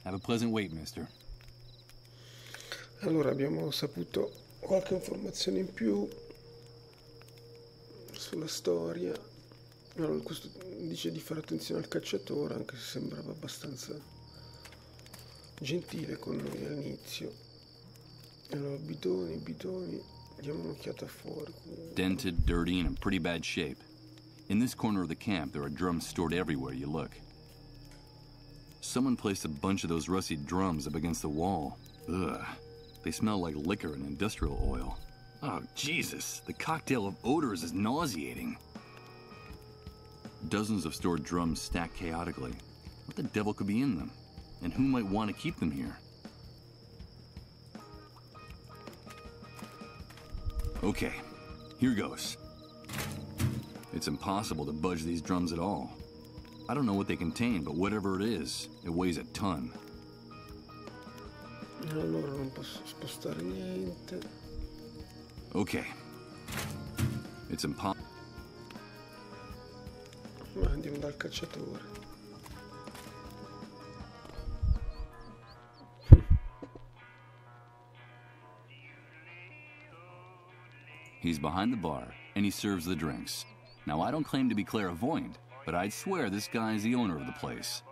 Have a pleasant wait, mister. Allora abbiamo saputo qualche informazione in più sulla storia. Allora, questo dice di fare attenzione al cacciatore, anche se sembrava abbastanza gentile con noi all'inizio. Allora, bidoni, diamo un'occhiata fuori. Dented, dirty, and in pretty bad shape. In this corner of the camp, there are drums stored everywhere you look. Someone placed a bunch of those rusty drums up against the wall. Ugh. They smell like liquor and industrial oil. Oh, Jesus. The cocktail of odors is nauseating. Dozens of stored drums stacked chaotically. What the devil could be in them? And who might want to keep them here? Okay, here goes. It's impossible to budge these drums at all. I don't know what they contain, but whatever it is, it weighs a ton. Allora non posso spostare niente. Okay. It's impossible. Ma andiamo dal cacciatore. He's behind the bar, and he serves the drinks. Now, I don't claim to be clairvoyant, but I'd swear this guy is the owner of the place.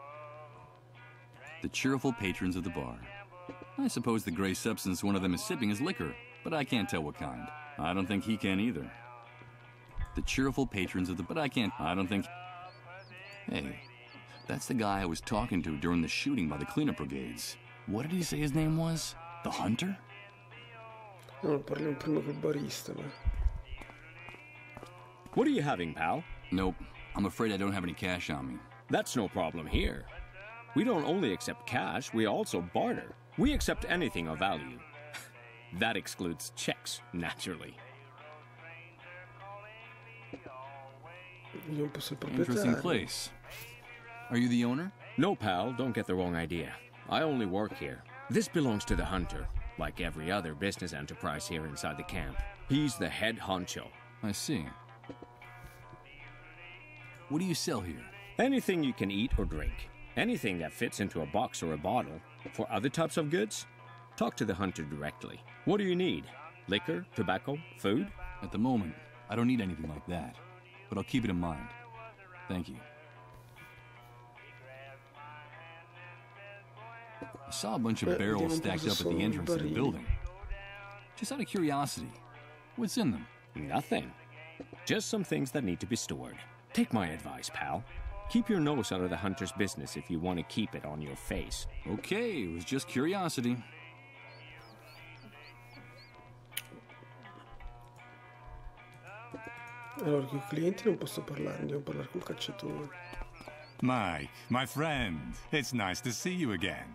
The cheerful patrons of the bar. I suppose the gray substance one of them is sipping is liquor, but I can't tell what kind. I don't think he can either. The cheerful patrons of the... But I don't think... Hey, that's the guy I was talking to during the shooting by the cleanup brigades. What did he say his name was? The Hunter? No, parliamo prima col barista, ma... What are you having, pal? Nope. I'm afraid I don't have any cash on me. That's no problem here. We don't only accept cash, we also barter. We accept anything of value. That excludes checks, naturally. Interesting place. Are you the owner? No, pal, don't get the wrong idea. I only work here. This belongs to the Hunter, like every other business enterprise here inside the camp. He's the head honcho. I see. What do you sell here? Anything you can eat or drink. Anything that fits into a box or a bottle. For other types of goods, talk to the Hunter directly. What do you need? Liquor, tobacco, food? At the moment, I don't need anything like that. But I'll keep it in mind. Thank you. I saw a bunch of barrels stacked up at the entrance to the building. Just out of curiosity, what's in them? Nothing. Just some things that need to be stored. Take my advice, pal. Keep your nose out of the Hunter's business if you want to keep it on your face. Okay, it was just curiosity. Allora, con i clienti non posso parlare, andiamo a parlare col cacciatore. Mike, my friend, it's nice to see you again.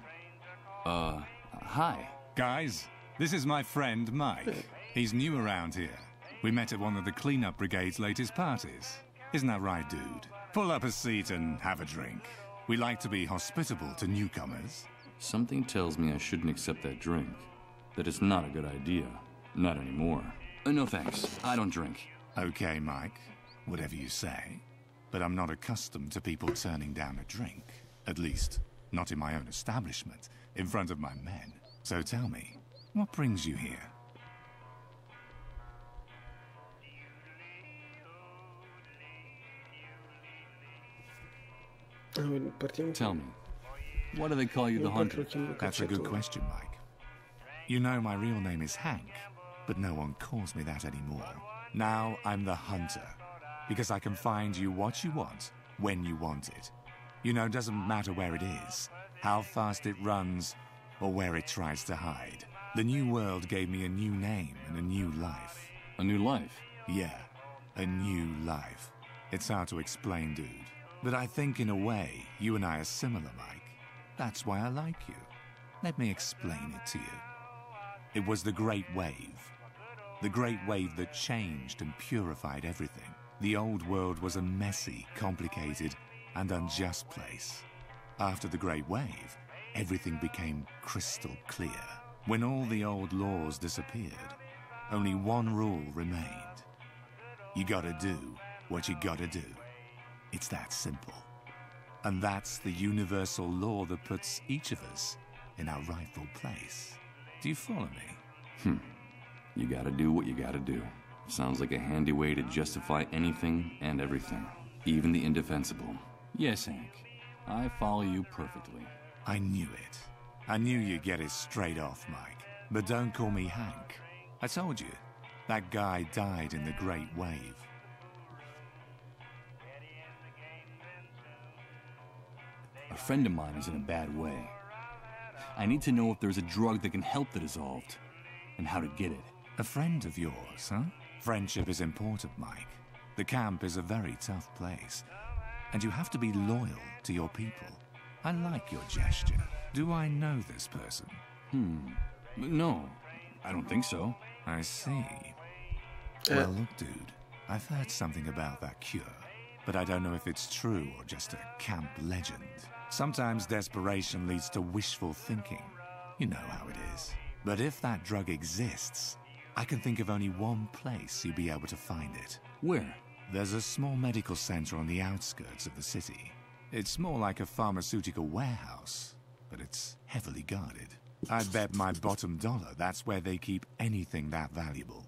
Hi. Guys, this is my friend Mike. He's new around here. We met at one of the cleanup brigade's latest parties. Isn't that right, dude? Pull up a seat and have a drink. We like to be hospitable to newcomers. Something tells me I shouldn't accept that drink. That it's not a good idea. Not anymore. No thanks. I don't drink. Okay, Mike. Whatever you say. But I'm not accustomed to people turning down a drink. At least, not in my own establishment, in front of my men. So tell me, what brings you here? Tell me, why do they call you the Hunter? That's a good question, Mike. You know my real name is Hank, but no one calls me that anymore. Now I'm the Hunter, because I can find you what you want, when you want it. You know, it doesn't matter where it is, how fast it runs, or where it tries to hide. The new world gave me a new name and a new life. A new life? Yeah, a new life. It's hard to explain, dude. But I think in a way, you and I are similar, Mike. That's why I like you. Let me explain it to you. It was the Great Wave. The Great Wave that changed and purified everything. The old world was a messy, complicated, and unjust place. After the Great Wave, everything became crystal clear. When all the old laws disappeared, only one rule remained. You gotta do what you gotta do. It's that simple. And that's the universal law that puts each of us in our rightful place. Do you follow me? You gotta do what you gotta do. Sounds like a handy way to justify anything and everything, even the indefensible. Yes, Hank. I follow you perfectly. I knew it. I knew you'd get it straight off, Mike. But don't call me Hank. I told you, that guy died in the Great Wave. A friend of mine is in a bad way. I need to know if there's a drug that can help the dissolved, and how to get it. A friend of yours, huh? Friendship is important, Mike. The camp is a very tough place, and you have to be loyal to your people. I like your gesture. Do I know this person? No, I don't think so. I see. Well, look, dude, I've heard something about that cure, but I don't know if it's true or just a camp legend. Sometimes desperation leads to wishful thinking. You know how it is. But if that drug exists, I can think of only one place you'd be able to find it. Where? There's a small medical center on the outskirts of the city. It's more like a pharmaceutical warehouse, but it's heavily guarded. I'd bet my bottom dollar that's where they keep anything that valuable.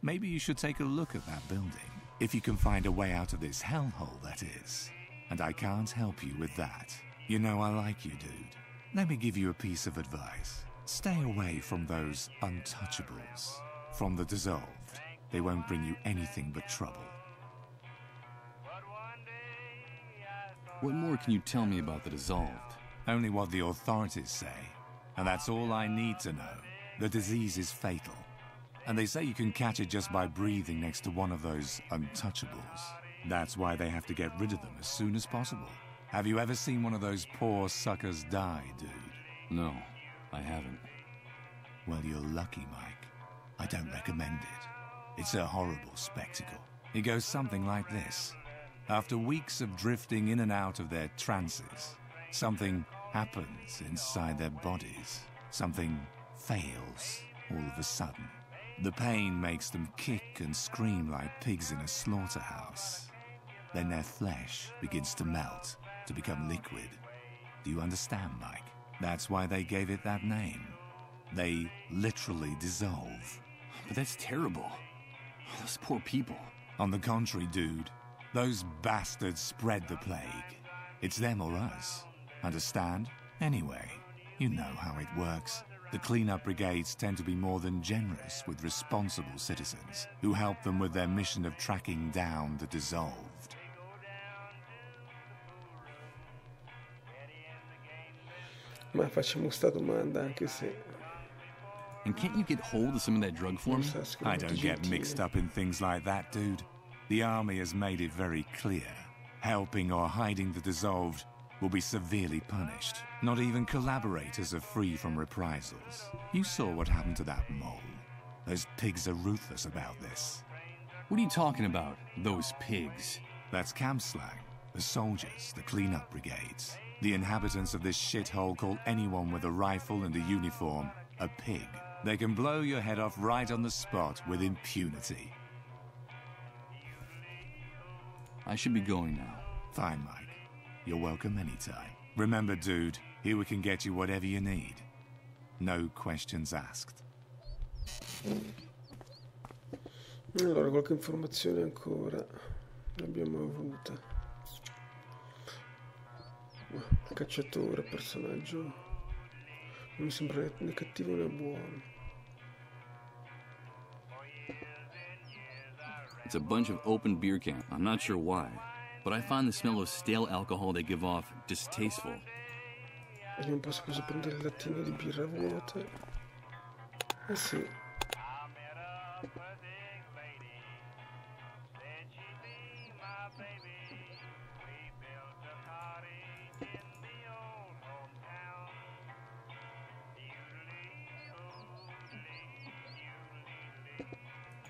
Maybe you should take a look at that building, if you can find a way out of this hellhole, that is. And I can't help you with that. You know I like you, dude. Let me give you a piece of advice. Stay away from those untouchables. From the dissolved. They won't bring you anything but trouble. What more can you tell me about the dissolved? Only what the authorities say. And that's all I need to know. The disease is fatal. And they say you can catch it just by breathing next to one of those untouchables. That's why they have to get rid of them as soon as possible. Have you ever seen one of those poor suckers die, dude? No, I haven't. Well, you're lucky, Mike. I don't recommend it. It's a horrible spectacle. It goes something like this. After weeks of drifting in and out of their trances, something happens inside their bodies. Something fails all of a sudden. The pain makes them kick and scream like pigs in a slaughterhouse. Then their flesh begins to melt, to become liquid. Do you understand, Mike? That's why they gave it that name. They literally dissolve. But that's terrible. Those poor people. On the contrary, dude, those bastards spread the plague. It's them or us. Understand? Anyway, you know how it works. The cleanup brigades tend to be more than generous with responsible citizens who help them with their mission of tracking down the dissolved. Ma facciamo sta domanda anche se... And can't you get hold of some of that drug for me? I don't get mixed up in things like that, dude. The army has made it very clear. Helping or hiding the dissolved will be severely punished. Not even collaborators are free from reprisals. You saw what happened to that mole. Those pigs are ruthless about this. What are you talking about, those pigs? That's camp slang. The soldiers, the cleanup brigades. The inhabitants of this shithole call anyone with a rifle and a uniform a pig. They can blow your head off right on the spot with impunity. I should be going now. Fine, Mike. You're welcome anytime. Remember, dude, here we can get you whatever you need. No questions asked. Allora, qualche informazione ancora l'abbiamo avuta. Cacciatore, personaggio. Non mi sembra né cattivo né buono. It's a bunch of open beer cans. I'm not sure why, but I find the smell of stale alcohol they give off distasteful. Vediamo un po' se posso prendere il lattino di birra vuote. Eh sì.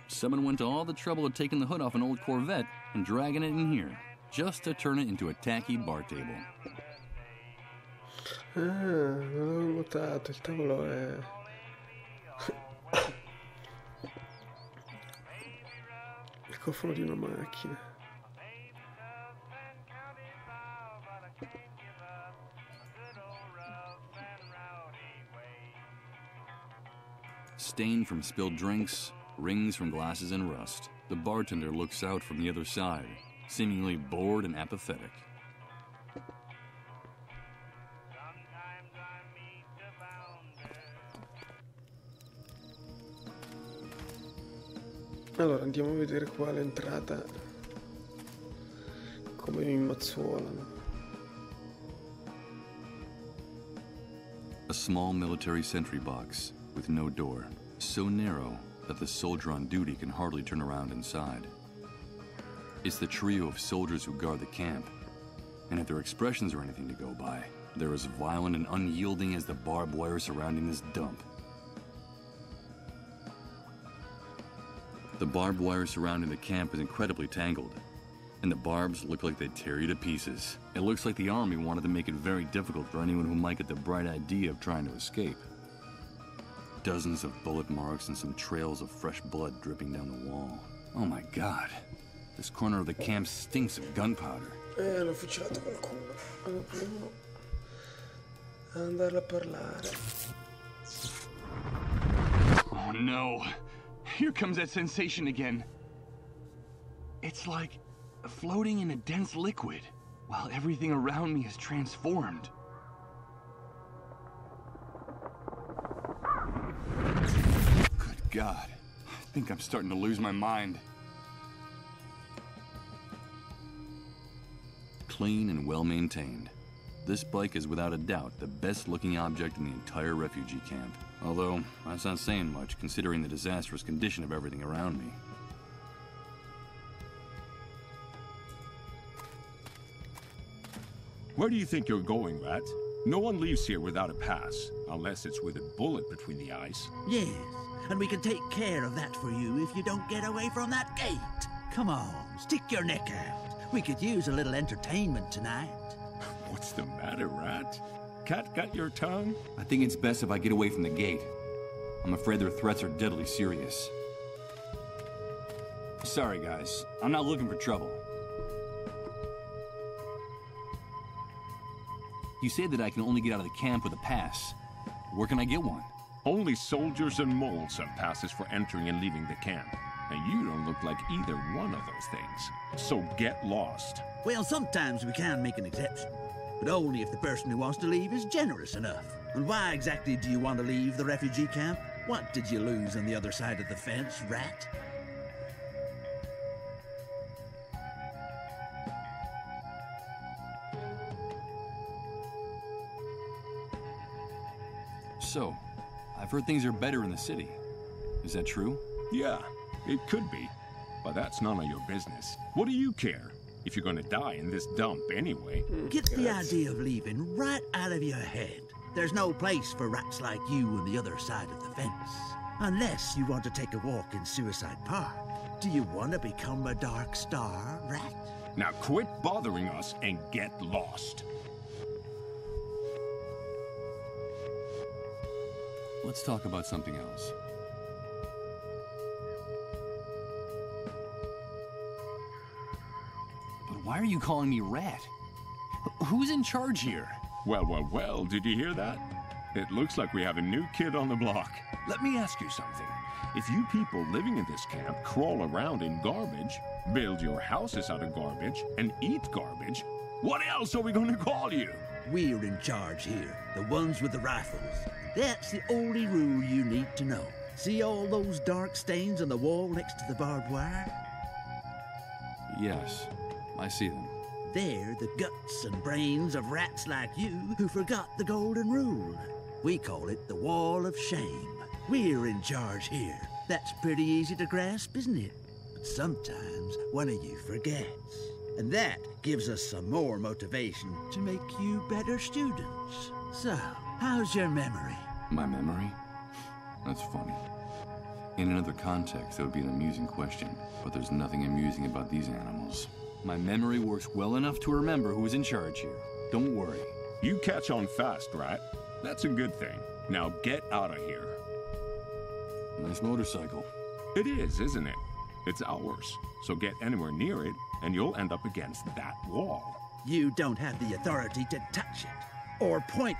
Someone went to all the trouble of taking the hood off an old Corvette and dragging it in here, just to turn it into a tacky bar table. Ah, non l'avevo notato, il tavolo è... il cofano di una macchina. Stain from spilled drinks, rings from glasses and rust. The bartender looks out from the other side, seemingly bored and apathetic. Allora, andiamo a vedere qua l'entrata, come mi mazzuolano. A small military sentry box with no door, so narrow that the soldier on duty can hardly turn around inside. It's the trio of soldiers who guard the camp, and if their expressions are anything to go by, they're as violent and unyielding as the barbed wire surrounding this dump. The barbed wire surrounding the camp is incredibly tangled, and the barbs look like they'd tear you to pieces. It looks like the army wanted to make it very difficult for anyone who might get the bright idea of trying to escape. Dozens of bullet marks and some trails of fresh blood dripping down the wall. Oh my God, this corner of the camp stinks of gunpowder. Hanno fucilato qualcuno. Dobbiamo andare a parlare. Oh no. Here comes that sensation again. It's like floating in a dense liquid, while everything around me is transformed. Good God. I think I'm starting to lose my mind. Clean and well-maintained. This bike is without a doubt the best-looking object in the entire refugee camp. Although, that's not saying much, considering the disastrous condition of everything around me. Where do you think you're going, Rat? No one leaves here without a pass, unless it's with a bullet between the eyes. Yes, and we can take care of that for you if you don't get away from that gate. Come on, stick your neck out. We could use a little entertainment tonight. What's the matter, Rat? Cat got your tongue? I think it's best if I get away from the gate. I'm afraid their threats are deadly serious. Sorry, guys. I'm not looking for trouble. You say that I can only get out of the camp with a pass. Where can I get one? Only soldiers and moles have passes for entering and leaving the camp. And you don't look like either one of those things. So get lost. Well, sometimes we can make an exception, but only if the person who wants to leave is generous enough. And why exactly do you want to leave the refugee camp? What did you lose on the other side of the fence, Rat? So, I've heard things are better in the city. Is that true? Yeah, it could be. But that's none of your business. What do you care? If you're gonna die in this dump anyway. Get the idea of leaving right out of your head. There's no place for rats like you on the other side of the fence. Unless you want to take a walk in Suicide Park. Do you want to become a Dark Star, Rat? Now quit bothering us and get lost. Let's talk about something else. But why are you calling me Rat? Who's in charge here? Well, did you hear that? It looks like we have a new kid on the block. Let me ask you something. If you people living in this camp crawl around in garbage, build your houses out of garbage, and eat garbage, what else are we going to call you? We're in charge here, the ones with the rifles. That's the only rule you need to know. See all those dark stains on the wall next to the barbed wire? Yes, I see them. They're the guts and brains of rats like you who forgot the golden rule. We call it the Wall of Shame. We're in charge here. That's pretty easy to grasp, isn't it? But sometimes one of you forgets. And that gives us some more motivation to make you better students. So, how's your memory? My memory? That's funny. In another context, that would be an amusing question, but there's nothing amusing about these animals. My memory works well enough to remember who is in charge here. Don't worry. You catch on fast, right? That's a good thing. Now get out of here. Nice motorcycle. It is, isn't it? It's ours. So get anywhere near it, and you'll end up against that wall. You don't have the authority to touch it or point